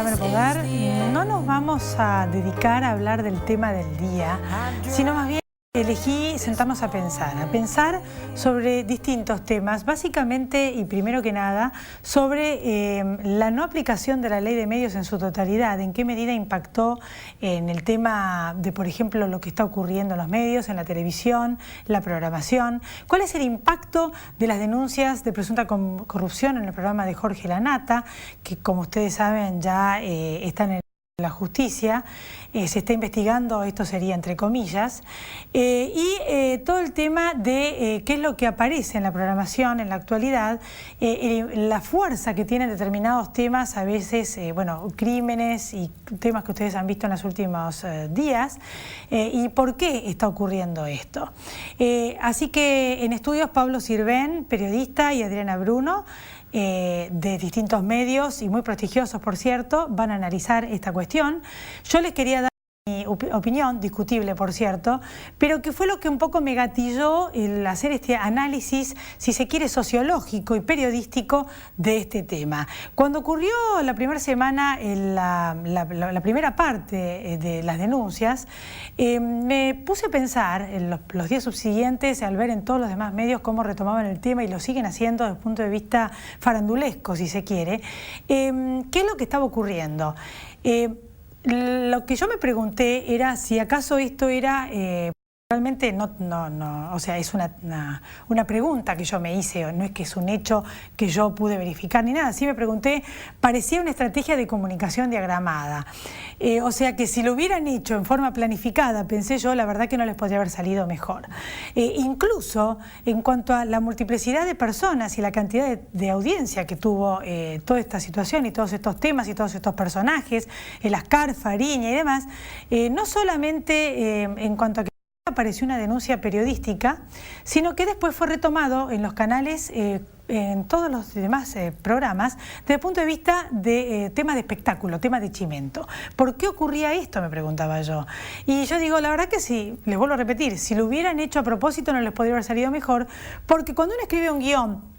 Dame el Poder, no nos vamos a dedicar a hablar del tema del día, sino más bien elegí sentarnos a pensar sobre distintos temas, básicamente y primero que nada sobre la no aplicación de la ley de medios en su totalidad, en qué medida impactó en el tema de, por ejemplo, lo que está ocurriendo en los medios, en la televisión, la programación, cuál es el impacto de las denuncias de presunta corrupción en el programa de Jorge Lanata, que como ustedes saben ya está en la justicia, se está investigando, esto sería entre comillas, y todo el tema de qué es lo que aparece en la programación en la actualidad, la fuerza que tienen determinados temas, a veces, bueno, crímenes y temas que ustedes han visto en los últimos días, y por qué está ocurriendo esto. Así que en estudios Pablo Sirven, periodista, y Adriana Bruno, de distintos medios y muy prestigiosos, por cierto, van a analizar esta cuestión. Yo les quería dar mi opinión, discutible por cierto, pero que fue lo que un poco me gatilló el hacer este análisis, si se quiere, sociológico y periodístico de este tema. Cuando ocurrió la primera semana, la primera parte de las denuncias, me puse a pensar en los días subsiguientes, al ver en todos los demás medios cómo retomaban el tema y lo siguen haciendo desde el punto de vista farandulesco, si se quiere, qué es lo que estaba ocurriendo. Lo que yo me pregunté era si acaso esto era, realmente o sea, es una pregunta que yo me hice, no es que es un hecho que yo pude verificar ni nada, sí me pregunté, parecía una estrategia de comunicación diagramada, o sea que si lo hubieran hecho en forma planificada, pensé yo, la verdad que no les podría haber salido mejor. Incluso en cuanto a la multiplicidad de personas y la cantidad de audiencia que tuvo toda esta situación y todos estos temas y todos estos personajes, el Ascar, Fariña y demás, no solamente en cuanto a que apareció una denuncia periodística, sino que después fue retomado en los canales, en todos los demás programas, desde el punto de vista de temas de espectáculo, temas de chimento. ¿Por qué ocurría esto?, me preguntaba yo. Y yo digo, la verdad que sí, les vuelvo a repetir, si lo hubieran hecho a propósito no les podría haber salido mejor, porque cuando uno escribe un guión,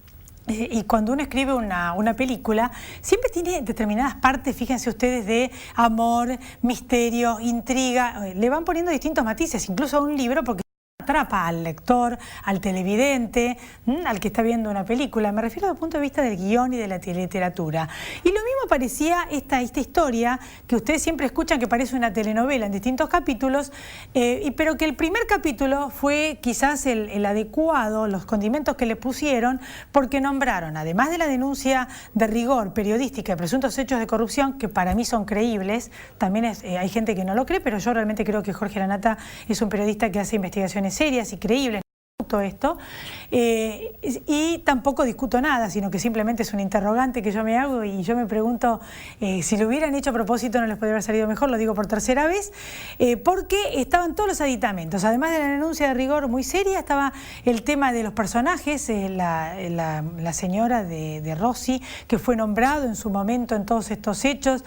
y cuando uno escribe una película, siempre tiene determinadas partes, fíjense ustedes, de amor, misterio, intriga, le van poniendo distintos matices, incluso a un libro, porque atrapa al lector, al televidente, al que está viendo una película. Me refiero desde el punto de vista del guión y de la literatura. Y lo mismo parecía esta historia que ustedes siempre escuchan que parece una telenovela en distintos capítulos, pero que el primer capítulo fue quizás el adecuado, los condimentos que le pusieron, porque nombraron, además de la denuncia de rigor periodística de presuntos hechos de corrupción, que para mí son creíbles, también hay gente que no lo cree, pero yo realmente creo que Jorge Lanata es un periodista que hace investigaciones serias y creíbles. Todo esto, y tampoco discuto nada, sino que simplemente es un interrogante que yo me hago y yo me pregunto si lo hubieran hecho a propósito no les podría haber salido mejor, lo digo por tercera vez, porque estaban todos los aditamentos, además de la denuncia de rigor muy seria, estaba el tema de los personajes, la señora de Rossi, que fue nombrado en su momento en todos estos hechos,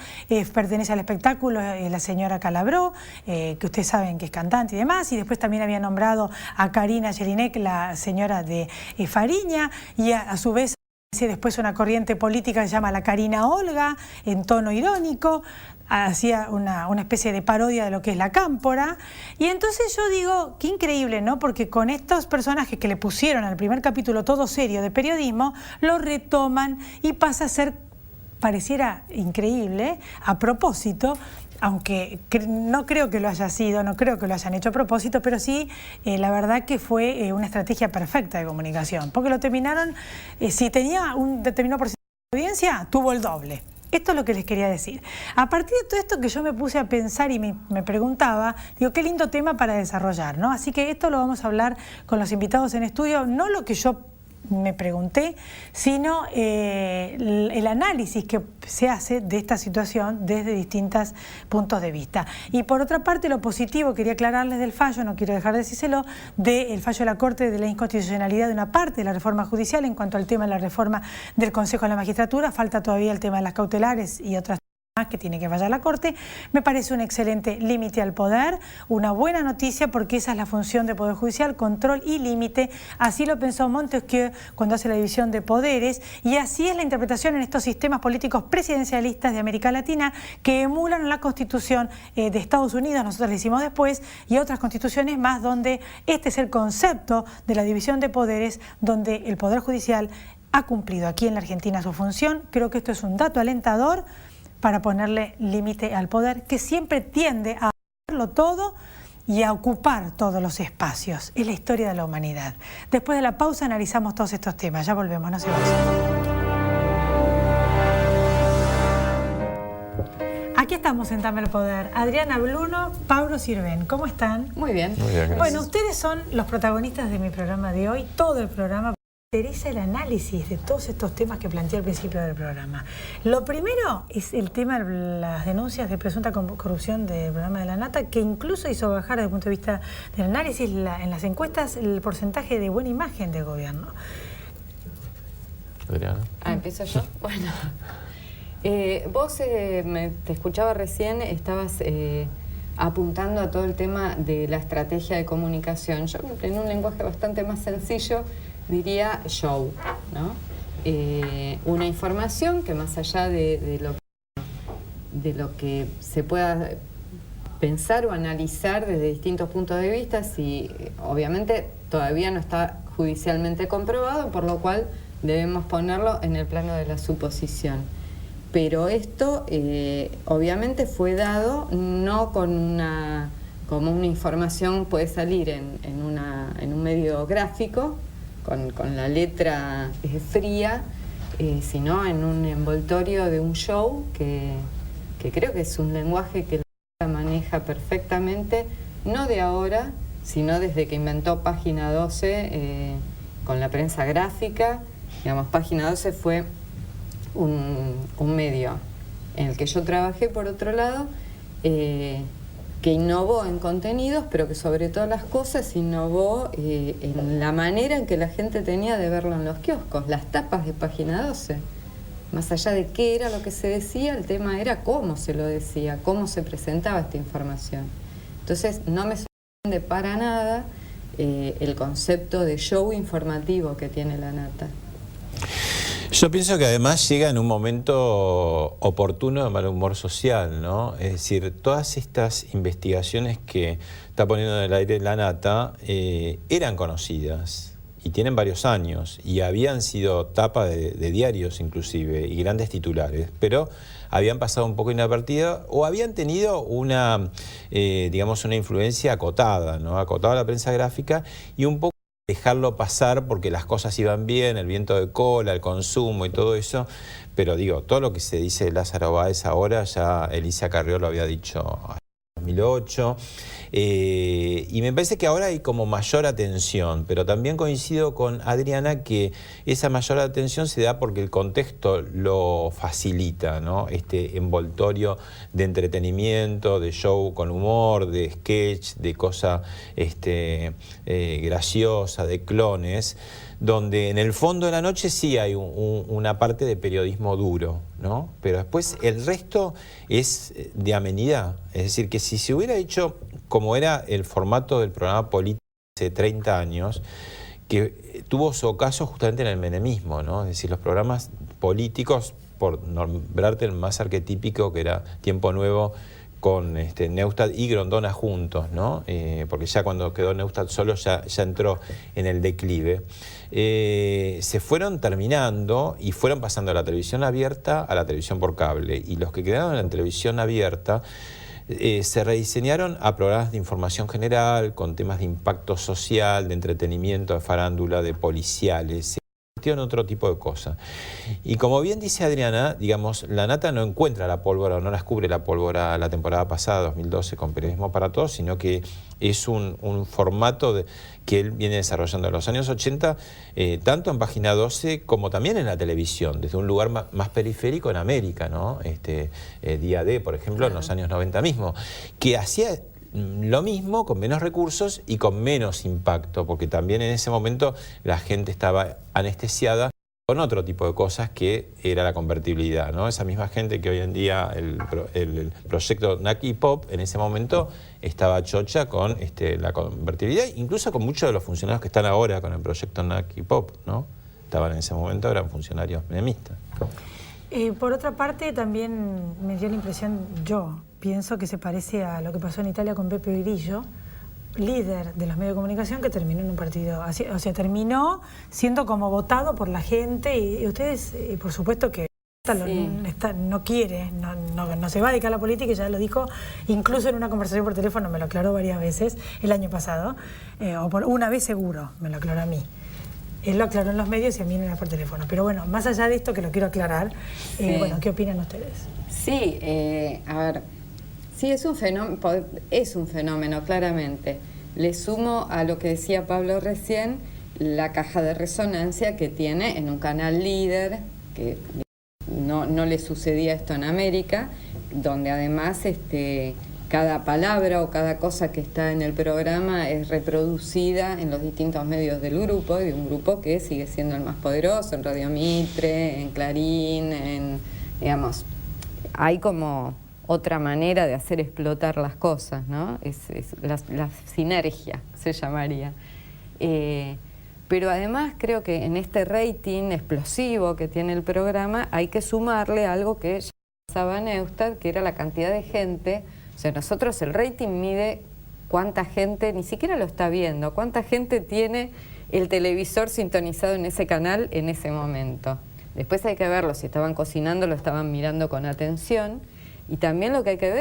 pertenece al espectáculo, la señora Calabró, que ustedes saben que es cantante y demás, y después también había nombrado a Karina Jelinek, la señora de Fariña, y a su vez después una corriente política que se llama la Karina Olga, en tono irónico, hacía una especie de parodia de lo que es la Cámpora, y entonces yo digo, qué increíble, ¿no? Porque con estos personajes que le pusieron al primer capítulo todo serio de periodismo, lo retoman y pasa a ser, pareciera increíble, a propósito, aunque no creo que lo haya sido, no creo que lo hayan hecho a propósito, pero sí, la verdad que fue una estrategia perfecta de comunicación, porque lo terminaron, si tenía un determinado porcentaje de audiencia, tuvo el doble. Esto es lo que les quería decir. A partir de todo esto que yo me puse a pensar y me preguntaba, digo, qué lindo tema para desarrollar, ¿no? Así que esto lo vamos a hablar con los invitados en estudio, no lo que yo me pregunté, sino el análisis que se hace de esta situación desde distintos puntos de vista. Y por otra parte, lo positivo, quería aclararles del fallo, no quiero dejar de decírselo, del fallo de la Corte de la inconstitucionalidad de una parte de la reforma judicial en cuanto al tema de la reforma del Consejo de la Magistratura. Falta todavía el tema de las cautelares y otras que tiene que fallar la Corte. Me parece un excelente límite al poder, una buena noticia porque esa es la función del Poder Judicial, control y límite. Así lo pensó Montesquieu cuando hace la división de poderes y así es la interpretación en estos sistemas políticos presidencialistas de América Latina que emulan la Constitución de Estados Unidos, nosotros la hicimos después, y otras constituciones más donde este es el concepto de la división de poderes, donde el Poder Judicial ha cumplido aquí en la Argentina su función. Creo que esto es un dato alentador para ponerle límite al poder que siempre tiende a hacerlo todo y a ocupar todos los espacios. Es la historia de la humanidad. Después de la pausa analizamos todos estos temas. Ya volvemos, no se vayan. Aquí estamos en Dame el Poder. Adriana Bluno, Pablo Sirven. ¿Cómo están? Muy bien. Muy bien, gracias. Bueno, ustedes son los protagonistas de mi programa de hoy, todo el programa. Me interesa el análisis de todos estos temas que planteé al principio del programa. Lo primero es el tema de las denuncias de presunta corrupción del programa de la Nata, que incluso hizo bajar desde el punto de vista del análisis en las encuestas el porcentaje de buena imagen del gobierno. Adriana. ¿Empiezo yo? Bueno. Vos, te escuchaba recién, estabas apuntando a todo el tema de la estrategia de comunicación. Yo, en un lenguaje bastante más sencillo, diría show, ¿no? Una información que más allá de lo que se pueda pensar o analizar desde distintos puntos de vista, si obviamente todavía no está judicialmente comprobado, por lo cual debemos ponerlo en el plano de la suposición. Pero esto obviamente fue dado no con como una información puede salir en un medio gráfico, con la letra fría, sino en un envoltorio de un show que creo que es un lenguaje que la maneja perfectamente, no de ahora, sino desde que inventó Página 12 con la prensa gráfica. Digamos, Página 12 fue un medio en el que yo trabajé, por otro lado, que innovó en contenidos, pero que sobre todas las cosas innovó en la manera en que la gente tenía de verlo en los kioscos, las tapas de Página 12. Más allá de qué era lo que se decía, el tema era cómo se lo decía, cómo se presentaba esta información. Entonces, no me sorprende para nada el concepto de show informativo que tiene la Nata. Yo pienso que además llega en un momento oportuno de mal humor social, ¿no? Es decir, todas estas investigaciones que está poniendo en el aire la Nata eran conocidas y tienen varios años y habían sido tapa de diarios inclusive y grandes titulares, pero habían pasado un poco inadvertidas o habían tenido una, digamos, una influencia acotada, ¿no? Acotada a la prensa gráfica y un poco dejarlo pasar porque las cosas iban bien, el viento de cola, el consumo y todo eso, pero digo, todo lo que se dice de Lázaro Báez ahora, ya Elisa Carrió lo había dicho en 2008, y me parece que ahora hay como mayor atención, pero también coincido con Adriana que esa mayor atención se da porque el contexto lo facilita, ¿no? Este envoltorio de entretenimiento, de show con humor, de sketch, de cosa graciosa, de clones, donde en el fondo de la noche sí hay una parte de periodismo duro, ¿no? Pero después el resto es de amenidad. Es decir, que si se hubiera hecho como era el formato del programa político hace 30 años, que tuvo su ocaso justamente en el menemismo, ¿no? Es decir, los programas políticos, por nombrarte el más arquetípico, que era Tiempo Nuevo, con Neustadt y Grondona juntos, ¿no? Porque ya cuando quedó Neustadt solo ya entró en el declive. Se fueron terminando y fueron pasando a la televisión abierta a la televisión por cable. Y los que quedaron en la televisión abierta se rediseñaron a programas de información general, con temas de impacto social, de entretenimiento, de farándula, de policiales. En otro tipo de cosas. Y como bien dice Adriana, digamos, la Nata no encuentra la pólvora o no la descubre la pólvora la temporada pasada, 2012, con Periodismo para Todos, sino que es un formato que él viene desarrollando en los años 80, tanto en Página 12 como también en la televisión, desde un lugar más periférico en América, ¿no? Día D, por ejemplo, en los años 90 mismo, que hacía lo mismo, con menos recursos y con menos impacto, porque también en ese momento la gente estaba anestesiada con otro tipo de cosas que era la convertibilidad, ¿no? Esa misma gente que hoy en día el proyecto Naki Pop en ese momento estaba chocha con la convertibilidad, incluso con muchos de los funcionarios que están ahora con el proyecto Naki Pop, ¿no? Estaban en ese momento, eran funcionarios menemistas. Por otra parte, también me dio la impresión, yo pienso que se parece a lo que pasó en Italia con Beppe Grillo, líder de los medios de comunicación, que terminó en un partido, o sea, terminó siendo como votado por la gente y ustedes, por supuesto que no quiere, no se va a dedicar a la política, y ya lo dijo, incluso en una conversación por teléfono me lo aclaró varias veces el año pasado, o por una vez seguro me lo aclaró a mí. Él lo aclaró en los medios y a mí no era por teléfono. Pero bueno, más allá de esto que lo quiero aclarar, bueno, ¿qué opinan ustedes? Sí, a ver, sí, es un fenómeno, claramente. Le sumo a lo que decía Pablo recién, la caja de resonancia que tiene en un canal líder, que no le sucedía esto en América, donde además cada palabra o cada cosa que está en el programa es reproducida en los distintos medios del grupo, de un grupo que sigue siendo el más poderoso, en Radio Mitre, en Clarín, digamos, hay como otra manera de hacer explotar las cosas, ¿no? Es la sinergia, se llamaría. Pero además creo que en este rating explosivo que tiene el programa hay que sumarle algo que ya pasaba en Eustad, que era la cantidad de gente. O sea, nosotros el rating mide cuánta gente, ni siquiera lo está viendo, cuánta gente tiene el televisor sintonizado en ese canal en ese momento. Después hay que verlo, si estaban cocinando lo estaban mirando con atención. Y también lo que hay que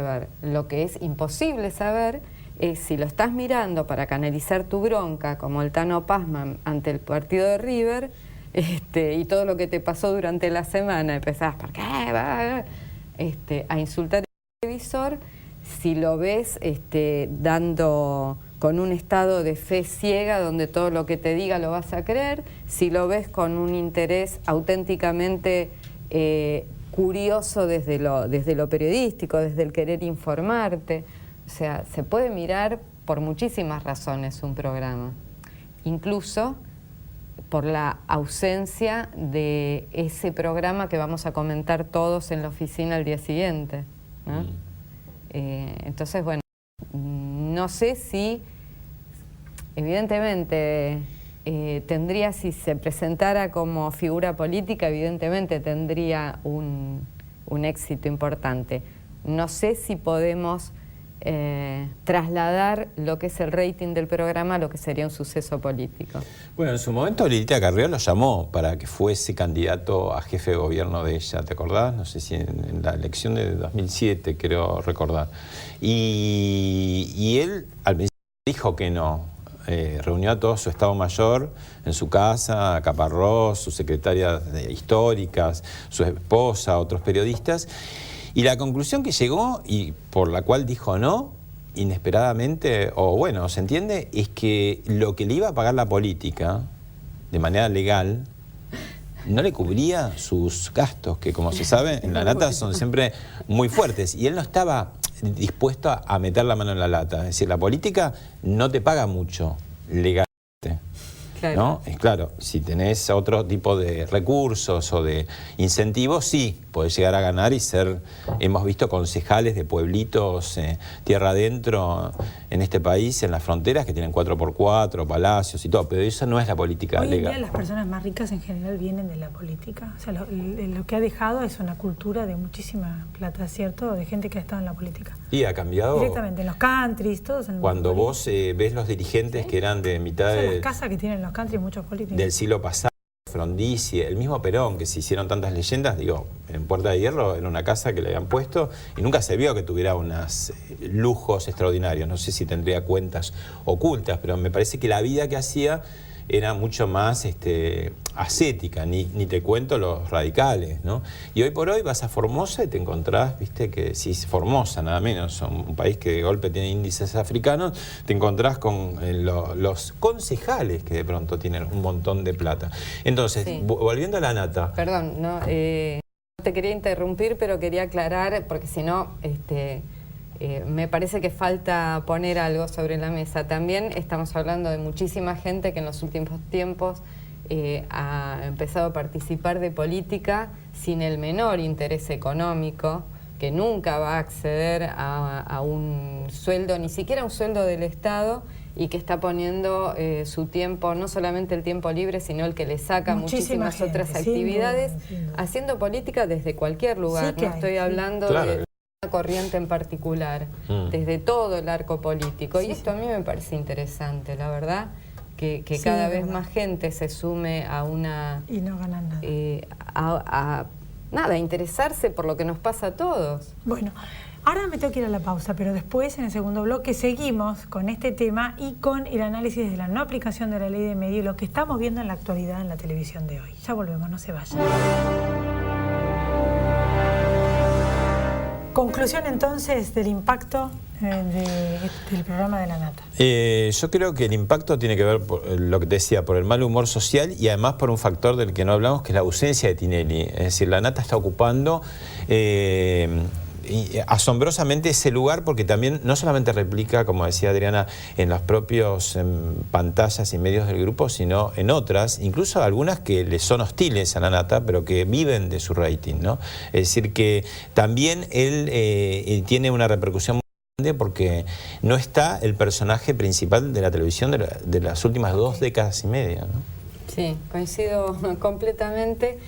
ver, lo que es imposible saber es si lo estás mirando para canalizar tu bronca, como el Tano Pazman ante el partido de River, y todo lo que te pasó durante la semana, empezás, ¿por qué? A insultar televisor, si lo ves dando con un estado de fe ciega donde todo lo que te diga lo vas a creer, si lo ves con un interés auténticamente curioso desde lo periodístico, desde el querer informarte. O sea, se puede mirar por muchísimas razones un programa, incluso por la ausencia de ese programa que vamos a comentar todos en la oficina el día siguiente, ¿no? Entonces, bueno, no sé si, evidentemente, tendría, si se presentara como figura política, evidentemente tendría un éxito importante. No sé si podemos trasladar lo que es el rating del programa a lo que sería un suceso político. Bueno, en su momento Lilita Carrió lo llamó para que fuese candidato a jefe de gobierno de ella, ¿te acordás? No sé si en la elección de 2007, creo recordar. Y él al principio dijo que no. Reunió a todo su Estado Mayor en su casa, a Caparrós, sus secretarias históricas, su esposa, otros periodistas. Y la conclusión que llegó, y por la cual dijo no, inesperadamente, o bueno, se entiende, es que lo que le iba a pagar la política, de manera legal, no le cubría sus gastos, que como se sabe, en la lata son siempre muy fuertes. Y él no estaba dispuesto a meter la mano en la lata. Es decir, la política no te paga mucho legalmente. Claro. ¿No? Es claro, si tenés otro tipo de recursos o de incentivos, sí, podés llegar a ganar y ser, hemos visto concejales de pueblitos, tierra adentro, en este país, en las fronteras, que tienen 4x4, palacios y todo, pero eso no es la política legal. Hoy en día las personas más ricas en general vienen de la política, o sea, lo que ha dejado es una cultura de muchísima plata, ¿cierto?, de gente que ha estado en la política. Y ha cambiado. Directamente, en los countries, todos en el cuando vos ves los dirigentes que eran de mitad de... las casas que tienen los countries, muchos políticos. Del siglo pasado, Frondizi, el mismo Perón, que se hicieron tantas leyendas, digo, en Puerta de Hierro era una casa que le habían puesto y nunca se vio que tuviera unos lujos extraordinarios. No sé si tendría cuentas ocultas, pero me parece que la vida que hacía era mucho más ascética, ni te cuento los radicales, ¿no? Y hoy por hoy vas a Formosa y te encontrás, viste, que si es Formosa nada menos, un país que de golpe tiene índices africanos, te encontrás con los concejales que de pronto tienen un montón de plata. Entonces, sí. Volviendo a la nata. Perdón, no te quería interrumpir, pero quería aclarar, porque si no... me parece que falta poner algo sobre la mesa. También estamos hablando de muchísima gente que en los últimos tiempos ha empezado a participar de política sin el menor interés económico, que nunca va a acceder a un sueldo, ni siquiera un sueldo del Estado, y que está poniendo su tiempo, no solamente el tiempo libre, sino el que le saca muchísimas otras actividades, haciendo política desde cualquier lugar. No estoy hablando de una corriente en particular, desde todo el arco político. Y esto a mí me parece interesante, la verdad, que cada vez más gente se sume a una... Y no ganan nada. Nada, interesarse por lo que nos pasa a todos. Bueno, ahora me tengo que ir a la pausa, pero después, en el segundo bloque, seguimos con este tema y con el análisis de la no aplicación de la ley de medios, lo que estamos viendo en la actualidad en la televisión de hoy. Ya volvemos, no se vayan. Conclusión entonces del impacto del programa de La Nata. Yo creo que el impacto tiene que ver, por lo que te decía, por el mal humor social y además por un factor del que no hablamos, que es la ausencia de Tinelli. Es decir, La Nata está ocupando asombrosamente ese lugar, porque también no solamente replica, como decía Adriana, en las propias pantallas y medios del grupo, sino en otras, incluso algunas que le son hostiles a La Nata, pero que viven de su rating, ¿no? Es decir, que también él tiene una repercusión muy grande porque no está el personaje principal de la televisión de las últimas 2 décadas y media, ¿no? Sí, coincido completamente.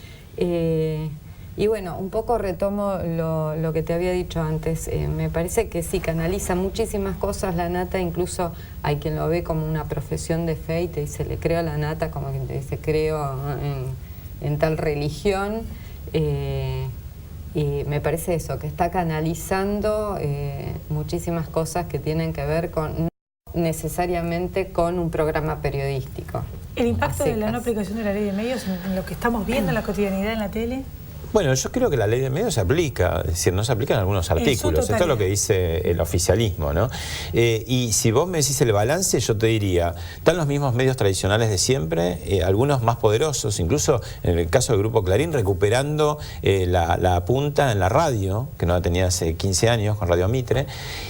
Y bueno, un poco retomo lo que te había dicho antes. Me parece que sí, canaliza muchísimas cosas La Nata, incluso hay quien lo ve como una profesión de fe y te dice, le creo a La Nata, como quien te dice, creo en tal religión. Y me parece eso, que está canalizando muchísimas cosas que tienen que ver con, no necesariamente con un programa periodístico. ¿El impacto de la no aplicación de la ley de medios en lo que estamos viendo en la cotidianidad en la tele? Bueno, yo creo que la ley de medios se aplica, es decir, no se aplica en algunos artículos. Esto es lo que dice el oficialismo, ¿no? Y si vos me decís el balance, yo te diría, están los mismos medios tradicionales de siempre, algunos más poderosos, incluso en el caso del Grupo Clarín, recuperando la punta en la radio, que no la tenía hace 15 años con Radio Mitre,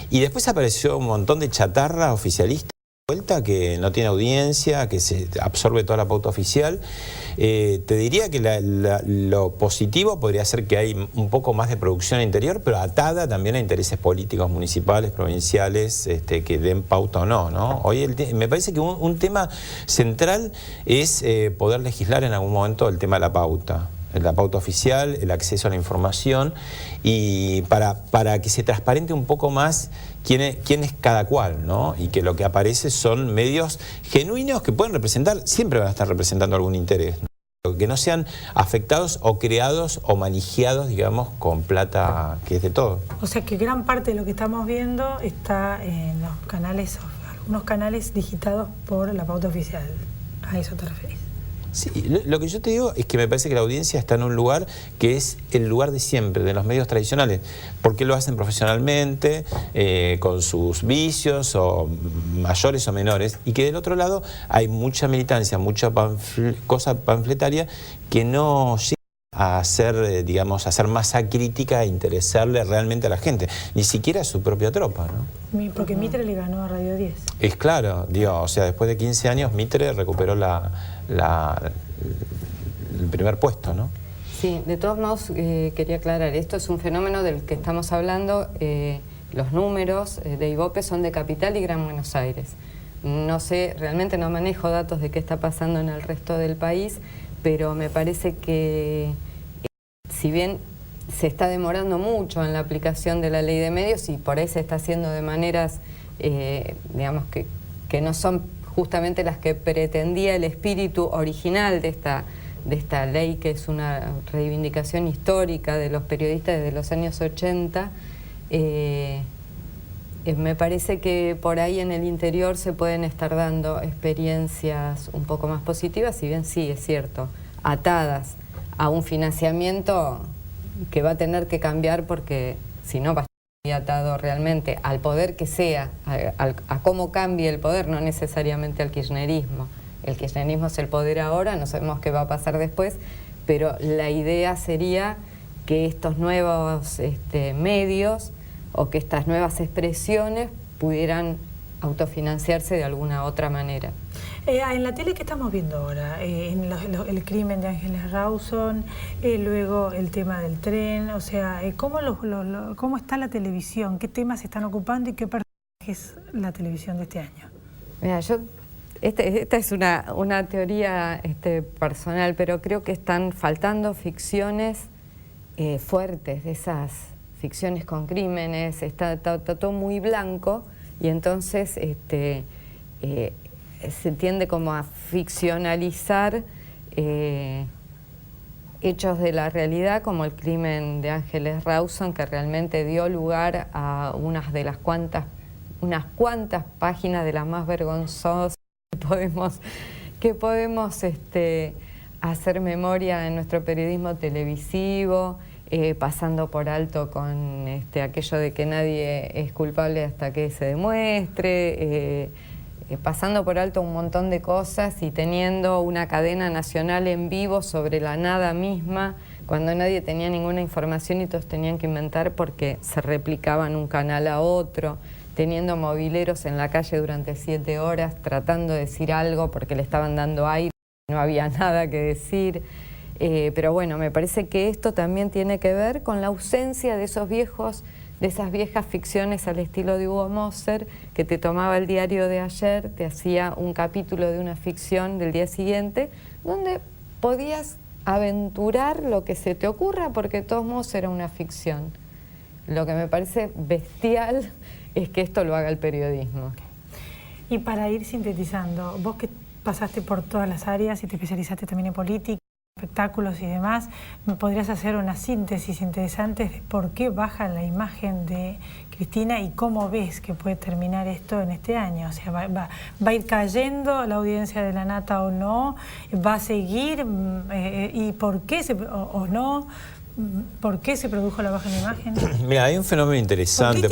y después apareció un montón de chatarra oficialista que no tiene audiencia, que se absorbe toda la pauta oficial. Te diría que lo positivo podría ser que hay un poco más de producción interior, pero atada también a intereses políticos municipales, provinciales, que den pauta o no, ¿no? Hoy me parece que un tema central es poder legislar en algún momento el tema de la pauta oficial, el acceso a la información, y para que se transparente un poco más quién es cada cual, ¿no? Y que lo que aparece son medios genuinos que pueden representar, siempre van a estar representando algún interés, ¿no? Que no sean afectados o creados o manijeados, digamos, con plata que es de todo. O sea que gran parte de lo que estamos viendo está en los canales, algunos canales digitados por la pauta oficial. ¿A eso te referís? Sí, lo que yo te digo es que me parece que la audiencia está en un lugar que es el lugar de siempre, de los medios tradicionales, porque lo hacen profesionalmente, con sus vicios, o mayores o menores, y que del otro lado hay mucha militancia, mucha cosa panfletaria que no llega a hacer, digamos, a hacer masa crítica e interesarle realmente a la gente, ni siquiera a su propia tropa, ¿no? Porque Mitre le ganó a Radio 10. Es claro, digo, o sea, después de 15 años Mitre recuperó el primer puesto, ¿no? Sí, de todos modos quería aclarar, esto es un fenómeno del que estamos hablando, los números de Ibope son de Capital y Gran Buenos Aires. No sé, realmente no manejo datos de qué está pasando en el resto del país, pero me parece que si bien se está demorando mucho en la aplicación de la ley de medios y por ahí se está haciendo de maneras, digamos, que no son justamente las que pretendía el espíritu original de esta ley, que es una reivindicación histórica de los periodistas desde los años 80, me parece que por ahí en el interior se pueden estar dando experiencias un poco más positivas, si bien sí, es cierto, atadas a un financiamiento que va a tener que cambiar, porque si no va a estar muy atado realmente al poder que sea, a cómo cambie el poder, no necesariamente al kirchnerismo. El kirchnerismo es el poder ahora, no sabemos qué va a pasar después, pero la idea sería que estos nuevos medios o que estas nuevas expresiones pudieran autofinanciarse de alguna otra manera. En la tele, ¿qué estamos viendo ahora? El crimen de Ángeles Rawson, luego el tema del tren, o sea, ¿cómo está la televisión? ¿Qué temas se están ocupando y qué personaje es la televisión de este año? Mira, esta es una teoría personal, pero creo que están faltando ficciones fuertes, de esas ficciones con crímenes, está todo muy blanco y entonces se tiende como a ficcionalizar hechos de la realidad, como el crimen de Ángeles Rawson, que realmente dio lugar a unas cuantas páginas de las más vergonzosas que podemos hacer memoria en nuestro periodismo televisivo, pasando por alto con aquello de que nadie es culpable hasta que se demuestre, pasando por alto un montón de cosas y teniendo una cadena nacional en vivo sobre la nada misma, cuando nadie tenía ninguna información y todos tenían que inventar porque se replicaban un canal a otro, teniendo mobileros en la calle durante 7 horas, tratando de decir algo porque le estaban dando aire, no había nada que decir. Pero bueno, me parece que esto también tiene que ver con la ausencia de esas viejas ficciones al estilo de Hugo Moser, que te tomaba el diario de ayer, te hacía un capítulo de una ficción del día siguiente, donde podías aventurar lo que se te ocurra, porque de todos modos era una ficción. Lo que me parece bestial es que esto lo haga el periodismo. Y para ir sintetizando, vos que pasaste por todas las áreas y te especializaste también en política, espectáculos y demás, ¿me podrías hacer una síntesis interesante de por qué baja la imagen de Cristina y cómo ves que puede terminar esto en este año? O sea, ¿va a ir cayendo la audiencia de La Nata o no? ¿Va a seguir? ¿Y por qué o no? ¿Por qué se produjo la baja en imagen? Mira, hay un fenómeno interesante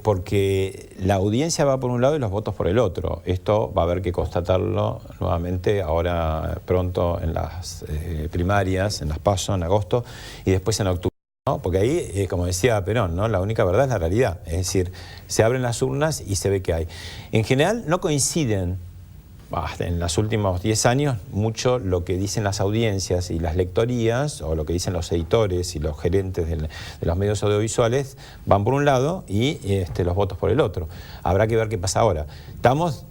porque la audiencia va por un lado y los votos por el otro. Esto va a haber que constatarlo nuevamente ahora pronto en las primarias, en las PASO en agosto y después en octubre, ¿no? Porque ahí, como decía Perón, ¿no? La única verdad es la realidad. Es decir, se abren las urnas y se ve que hay. En general no coinciden en los últimos 10 años mucho lo que dicen las audiencias y las lectorías, o lo que dicen los editores y los gerentes de los medios audiovisuales, van por un lado y los votos por el otro. Habrá que ver qué pasa ahora. Estamos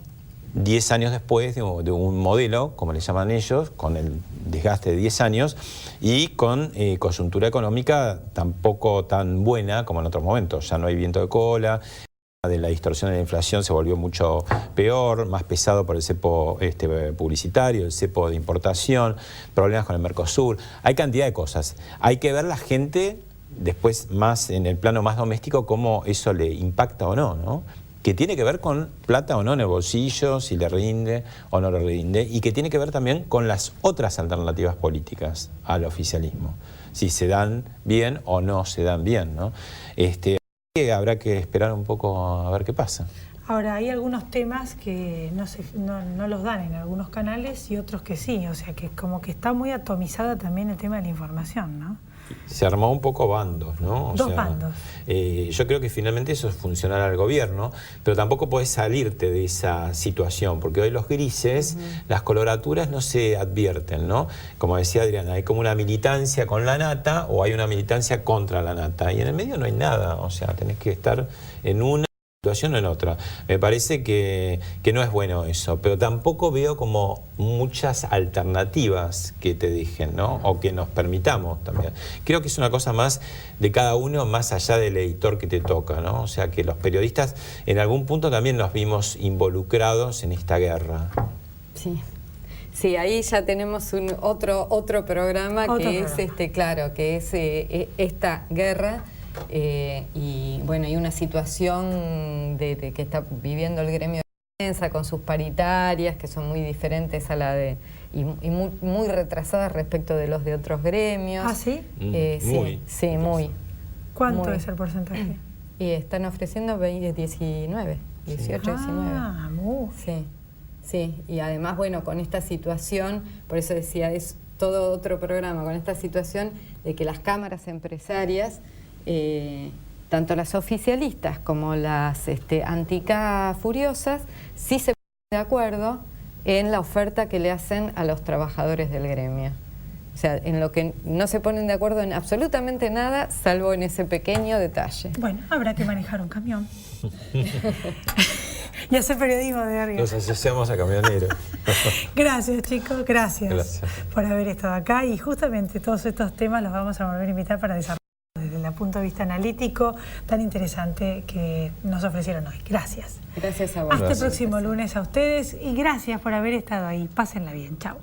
10 años después de un modelo, como le llaman ellos, con el desgaste de 10 años y con coyuntura económica tampoco tan buena como en otros momentos. Ya no hay viento de cola, de la distorsión de la inflación se volvió mucho peor, más pesado por el cepo publicitario, el cepo de importación, problemas con el Mercosur. Hay cantidad de cosas. Hay que ver la gente después más en el plano más doméstico cómo eso le impacta o no, ¿no? Que tiene que ver con plata o no en el bolsillo, si le rinde o no le rinde, y que tiene que ver también con las otras alternativas políticas al oficialismo, si se dan bien o no se dan bien, ¿no? Habrá que esperar un poco a ver qué pasa. Ahora, hay algunos temas que no los dan en algunos canales y otros que sí, o sea que como que está muy atomizada también el tema de la información, ¿no? Se armó un poco bandos, ¿no? Dos bandos. Yo creo que finalmente eso es funcionar al gobierno, pero tampoco podés salirte de esa situación, porque hoy los grises, las coloraturas no se advierten, ¿no? Como decía Adriana, hay como una militancia con La Nata o hay una militancia contra La Nata, y en el medio no hay nada, o sea, tenés que estar en una situación o en otra. Me parece que no es bueno eso, pero tampoco veo como muchas alternativas que te dejen, ¿no? O que nos permitamos también. Creo que es una cosa más de cada uno, más allá del editor que te toca, ¿no? O sea, que los periodistas en algún punto también nos vimos involucrados en esta guerra. Sí. Sí, ahí ya tenemos otro programa que es claro, que es esta guerra. Y bueno, hay una situación de que está viviendo el gremio de prensa con sus paritarias que son muy diferentes a la de y muy retrasadas respecto de los de otros gremios. ¿Ah, sí? Sí, muy. ¿Cuánto es el porcentaje? Y están ofreciendo 18, 19. Sí, y además, bueno, con esta situación, por eso decía, es todo otro programa, con esta situación de que las cámaras empresarias, tanto las oficialistas como las anticá furiosas, sí se de acuerdo en la oferta que le hacen a los trabajadores del gremio. O sea, en lo que no se ponen de acuerdo en absolutamente nada, salvo en ese pequeño detalle. Bueno, habrá que manejar un camión. Y hacer periodismo de arriba. Nos asociamos a camioneros. Gracias, chicos, gracias por haber estado acá. Y justamente todos estos temas los vamos a volver a invitar para desarrollar desde el punto de vista analítico tan interesante que nos ofrecieron hoy. Gracias. Gracias a vos. Hasta el próximo lunes a ustedes y gracias por haber estado ahí. Pásenla bien. Chao.